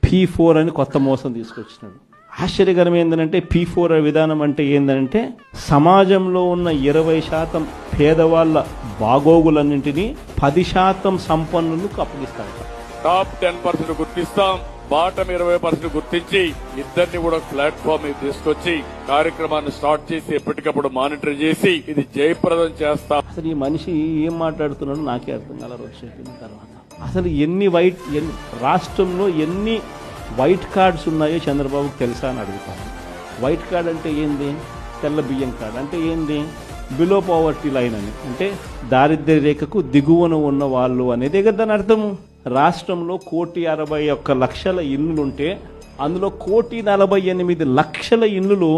P4 అని కొత్త మోసం తీసుకొచ్చినాడు. ఆశ్చర్యకరం ఏంటంటే P4 విధానం అంటే ఏంటంటే సమాజంలో ఉన్న 20% పేదవాళ్ళ బాగోగులన్నింటినీ 10% సంపన్నులకు అప్పగిస్తారు. టాప్ 10% గుర్తిస్తాం, బాటం 20% గుర్తించి ఇద్దరిని కూడా ప్లాట్ఫామ్ మీద తీసుకొచ్చి కార్యక్రమాన్ని స్టార్ట్ చేసి ఎప్పటికప్పుడు మానిటర్ చేసి ఇది జయప్రదం చేస్తాం. అసలు ఈ మనిషి ఏం మాట్లాడుతున్నాడో నాకే అర్థం కాల. రోజు చెప్పిన తర్వాత అసలు రాష్ట్రంలో ఎన్ని వైట్ కార్డ్స్ ఉన్నాయో చంద్రబాబుకు తెలుసా అని అడుగుతాను. వైట్ కార్డ్ అంటే ఏంది? తెల్ల బియ్యం కార్డ్ అంటే ఏంది? బిలో పవర్టీ లైన్ అని, అంటే దారిద్ర్య రేఖకు దిగువన ఉన్న వాళ్ళు అనేది కదా దాని అర్థము. రాష్ట్రంలో 1,61,00,000 ఇల్లులుంటే అందులో 1,48,00,000 ఇల్లులు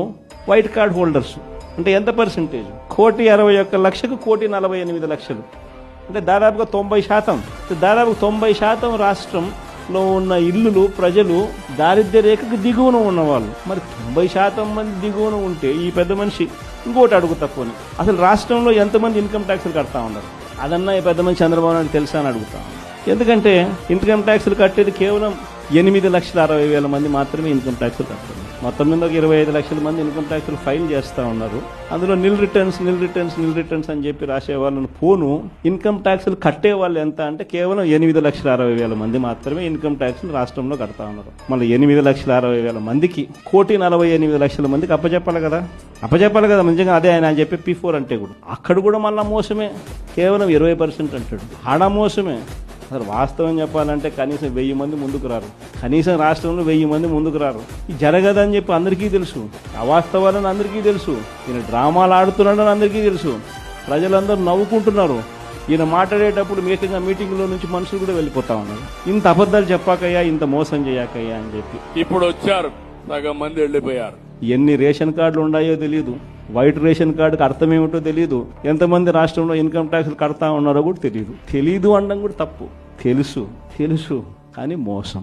వైట్ కార్డ్ హోల్డర్స్. అంటే ఎంత పర్సెంటేజ్? 1,61,00,000కు 1,48,00,000 అంటే దాదాపుగా 90%. దాదాపు 90% రాష్ట్రంలో ఉన్న ఇల్లులు ప్రజలు దారిద్ర్య రేఖకు దిగువన ఉన్నవాళ్ళు. మరి 90% మంది దిగువన ఉంటే ఈ పెద్ద మనిషి ఇంకోటి అడుగుతా పోనీ, అసలు రాష్ట్రంలో ఎంతమంది ఇన్కమ్ ట్యాక్స్లు కడతా ఉన్నారు అదన్నా ఈ పెద్ద మనిషి చంద్రబాబు నాయుడు తెలుసా అని అడుగుతాం. ఎందుకంటే ఇన్కమ్ ట్యాక్స్లు కట్టేది కేవలం 8,60,000 మంది మాత్రమే ఇన్కమ్ ట్యాక్స్లు కడతారు. మొత్తం మీద 25 లక్షల మంది ఇన్కమ్ ట్యాక్స్లు ఫైల్ చేస్తూ ఉన్నారు. అందులో నిల్ రిటర్న్స్ అని చెప్పి రాసే వాళ్ళని పోను ఇన్కమ్ ట్యాక్స్లు కట్టే వాళ్ళు ఎంత అంటే కేవలం 8,60,000 మంది మాత్రమే ఇన్కమ్ ట్యాక్స్లు రాష్ట్రంలో కడతా ఉన్నారు. మళ్ళీ 8,60,000 మందికి 1,48,00,000 మందికి అప్పచెప్పాలి కదా. నిజంగా అదే ఆయన చెప్పే P4 అంటే కూడా అక్కడ కూడా మళ్ళీ మోసమే. కేవలం 20% అంటాడు, ఆడ మోసమే. అసలు వాస్తవం చెప్పాలంటే కనీసం 1000 మంది ముందుకు రారు. కనీసం రాష్ట్రంలో 1000 మంది ముందుకు రారు. ఇది జరగదని చెప్పి అందరికీ తెలుసు, అవాస్తవాలని అందరికీ తెలుసు, ఈయన డ్రామాలు ఆడుతున్నాడని అందరికీ తెలుసు. ప్రజలందరూ నవ్వుకుంటున్నారు. ఈయన మాట్లాడేటప్పుడు మీటింగ్లో నుంచి మనుషులు కూడా వెళ్ళిపోతా ఉన్నారు. ఇంత అబద్ధాలు చెప్పాకయ్యా, ఇంత మోసం చేయకయ్యా అని చెప్పి. ఇప్పుడు వచ్చారు, సగం మంది వెళ్ళిపోయారు. ఎన్ని రేషన్ కార్డులు ఉన్నాయో తెలియదు, వైట్ రేషన్ కార్డుకి అర్థం ఏమిటో తెలియదు, ఎంతమంది రాష్ట్రంలో ఇన్కమ్ ట్యాక్స్లు కడతా ఉన్నారో కూడా తెలియదు. అనడం కూడా తప్పు. తెలుసు కానీ మోసం.